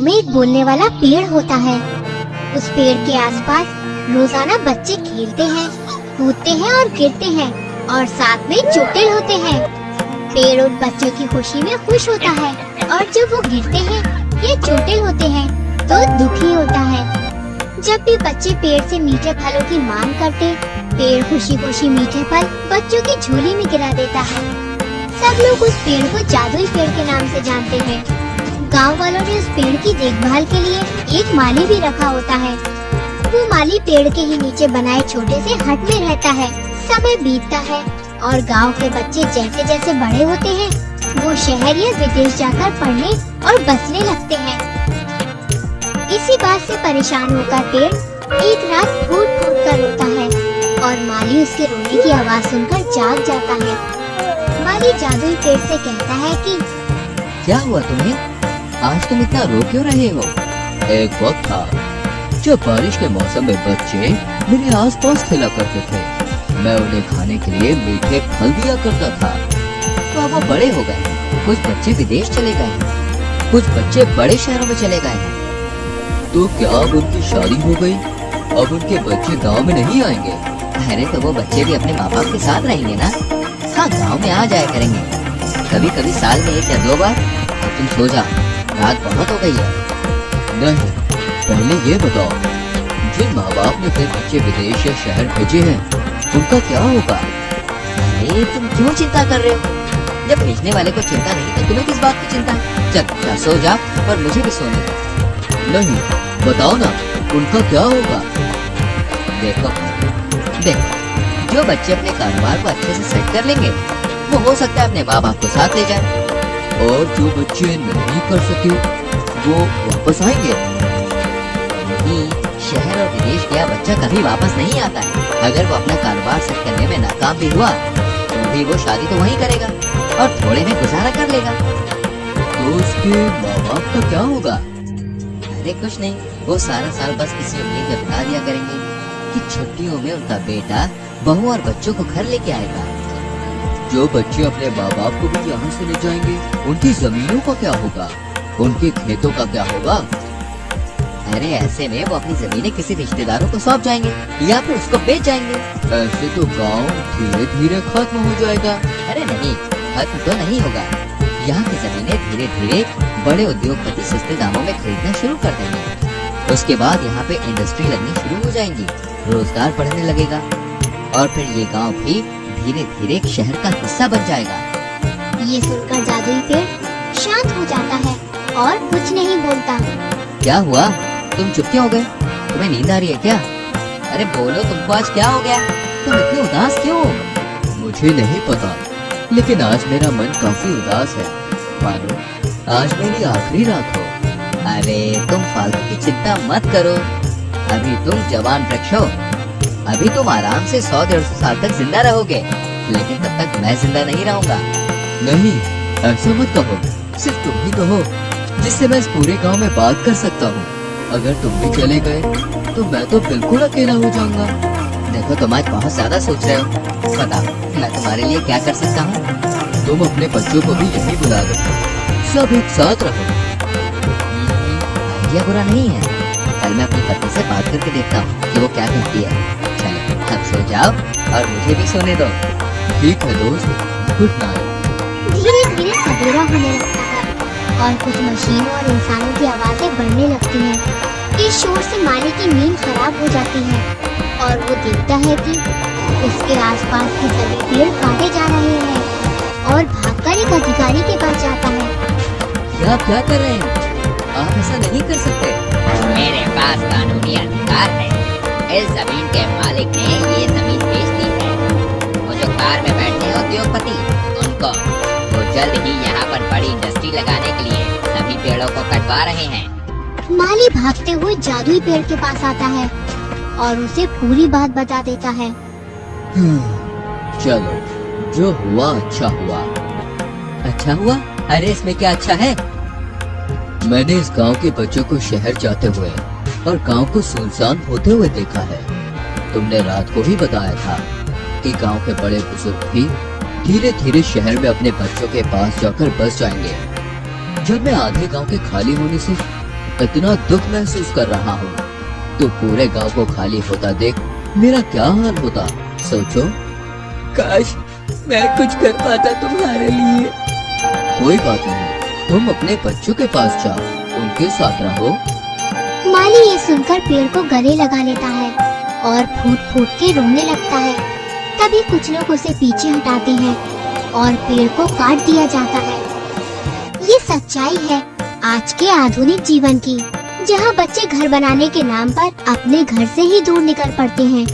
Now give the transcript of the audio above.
गांव में एक बोलने वाला पेड़ होता है। उस पेड़ के आसपास रोजाना बच्चे खेलते हैं, कूदते हैं और गिरते हैं और साथ में चोटिल होते हैं। पेड़ उन बच्चों की खुशी में खुश होता है और जब वो गिरते हैं या चोटिल होते हैं तो दुखी होता है। जब भी बच्चे पेड़ से मीठे फलों की मांग करते, पेड़ खुशी खुशी मीठे फल बच्चों की झोली में गिरा देता है। सब लोग उस पेड़ को जादुई पेड़ के नाम से जानते हैं। गांव वालों ने उस पेड़ की देखभाल के लिए एक माली भी रखा होता है। वो माली पेड़ के ही नीचे बनाए छोटे से हट में रहता है। समय बीतता है और गांव के बच्चे जैसे जैसे बड़े होते हैं, वो शहर या विदेश जाकर पढ़ने और बसने लगते हैं। इसी बात से परेशान होकर पेड़ एक रात फूट फूट कर रोता है और माली उसके रोने की आवाज सुनकर जाग जाता है। माली जादुई पेड़ से कहता है कि क्या हुआ तुम्हें? आज तुम इतना रो क्यों रहे हो? एक वक्त था जब बारिश के मौसम में बच्चे मेरे आसपास खेला करते थे। मैं उन्हें खाने के लिए मीठे फल दिया करता था। तो अब वो बड़े हो गए। कुछ बच्चे विदेश चले गए, कुछ बच्चे बड़े शहरों में चले गए हैं। तो क्या अब उनकी शादी हो गई? अब उनके बच्चे गांव में नहीं आएंगे? अरे तो वो बच्चे भी अपने माँ बाप के साथ रहेंगे ना। हाँ, गांव में आ जाया करेंगे कभी कभी, साल में 1 या 2 बार। तो तुम सो जाओ, रात बहुत हो गई है। नहीं, पहले ये बताओ, जिन माँ बाप ने अपने बच्चे विदेश या शहर भेजे हैं, उनका क्या होगा? अरे तुम क्यों चिंता कर रहे हो? जब भेजने वाले को चिंता नहीं तो तुम्हें किस बात की चिंता? चल सो जा और मुझे भी सोने दो। नहीं, बताओ ना, उनका क्या होगा? देखो, जो बच्चे अपने कारोबार को अच्छे से सेट कर लेंगे, वो हो सकता है अपने माँ बाप को साथ ले जाए। और जो बच्चे नहीं कर सके, वो वापस आएंगे। नहीं, शहर और विदेश गया बच्चा कभी वापस नहीं आता है। अगर वो अपना कारोबार सेट करने में नाकाम भी हुआ, तो भी वो शादी तो वहीं करेगा और थोड़े में गुजारा कर लेगा। तो उसके माँ बाप का क्या होगा? अरे कुछ नहीं, वो सारा साल बस इसी उम्मीद में बिता दिया करेंगे कि छुट्टियों में उनका बेटा बहू और बच्चों को घर लेके आएगा। जो बच्चे अपने माँ बाप को भी यहाँ से ले जाएंगे, उनकी जमीनों का क्या होगा? उनके खेतों का क्या होगा? अरे ऐसे में वो अपनी जमीनें किसी रिश्तेदारों को सौंप जाएंगे या फिर उसको बेच जाएंगे। ऐसे तो गांव धीरे धीरे खत्म हो जाएगा। अरे नहीं, खत्म तो नहीं होगा। यहाँ की जमीनें धीरे धीरे बड़े उद्योगपति सस्ते दामों में खरीदना शुरू कर देंगे। उसके बाद यहाँ पे इंडस्ट्री लगनी शुरू हो जाएंगी, रोजगार बढ़ने लगेगा और फिर ये गांव भी धीरे धीरे एक शहर का हिस्सा बन जाएगा। ये सुनकर जादुई पेड़ शांत हो जाता है और कुछ नहीं बोलता। क्या हुआ? तुम चुप क्यों हो गए? तुम्हें नींद आ रही है क्या? अरे बोलो, तुमको आज क्या हो गया? तुम इतने उदास क्यों? मुझे नहीं पता, लेकिन आज मेरा मन काफी उदास है। मानो आज मेरी आखिरी रात हो। अरे तुम फालतू की चिंता मत करो। अभी तुम जवान वृक्ष हो। अभी तुम आराम से 100-150 साल तक जिंदा रहोगे, लेकिन तब तक मैं जिंदा नहीं रहूंगा। नहीं, ऐसा मत कहो। सिर्फ तुम ही तो हो जिससे मैं इस पूरे गांव में बात कर सकता हूँ। अगर तुम भी चले गए तो मैं तो बिल्कुल अकेला हो जाऊंगा। देखो, तुम आज बहुत ज्यादा सोच रहे हो। बताओ, मैं तुम्हारे लिए क्या कर सकता हूँ? तुम अपने बच्चों को भी यही बुला दो, सब एक साथ रहो। आइडिया बुरा नहीं है। कल मैं अपनी पत्नी से बात करके देखता हूँ कि वो क्या कहती है। चलो, अब सो जाओ और मुझे भी सोने दो। ठीक है दोस्त, गुड नाइट। धीरे धीरे सवेरा होने लगता है और कुछ मशीनों और इंसानों की आवाजें बढ़ने लगती हैं। इस शोर से माली की नींद खराब हो जाती है और वो देखता है कि उसके आसपास के सभी पेड़ काटे जा रहे हैं और भागकर एक अधिकारी के पास जाता है। आप क्या कर रहे हैं? आप ऐसा नहीं कर सकते। मेरे पास कानूनी अधिकार है। इस जमीन के मालिक ने ये जमीन बेच दी है। वो जो कार में बैठे हैं उद्योगपति, उनको, वो जल्द ही यहाँ पर बड़ी इंडस्ट्री लगाने के लिए सभी पेड़ों को कटवा रहे हैं। माली भागते हुए जादुई पेड़ के पास आता है और उसे पूरी बात बता देता है। चलो, जो हुआ अच्छा हुआ। अच्छा हुआ? अरे इसमें क्या अच्छा है? मैंने इस गांव के बच्चों को शहर जाते हुए और गांव को सुनसान होते हुए देखा है। तुमने रात को ही बताया था कि गांव के बड़े बुजुर्ग भी धीरे धीरे शहर में अपने बच्चों के पास जाकर बस जाएंगे। जब मैं आधे गांव के खाली होने से इतना दुख महसूस कर रहा हूँ। तो पूरे गांव को खाली होता देख मेरा क्या हाल होता, सोचो। काश मैं कुछ कर पाता तुम्हारे लिए। कोई बात नहीं, तुम अपने बच्चों के पास जाओ, उनके साथ रहो। माली ये सुनकर पेड़ को गले लगा लेता है और फूट फूट के रोने लगता है। तभी कुछ लोग उसे पीछे हटाते हैं और पेड़ को काट दिया जाता है। ये सच्चाई है आज के आधुनिक जीवन की, जहाँ बच्चे घर बनाने के नाम पर अपने घर से ही दूर निकल पड़ते हैं।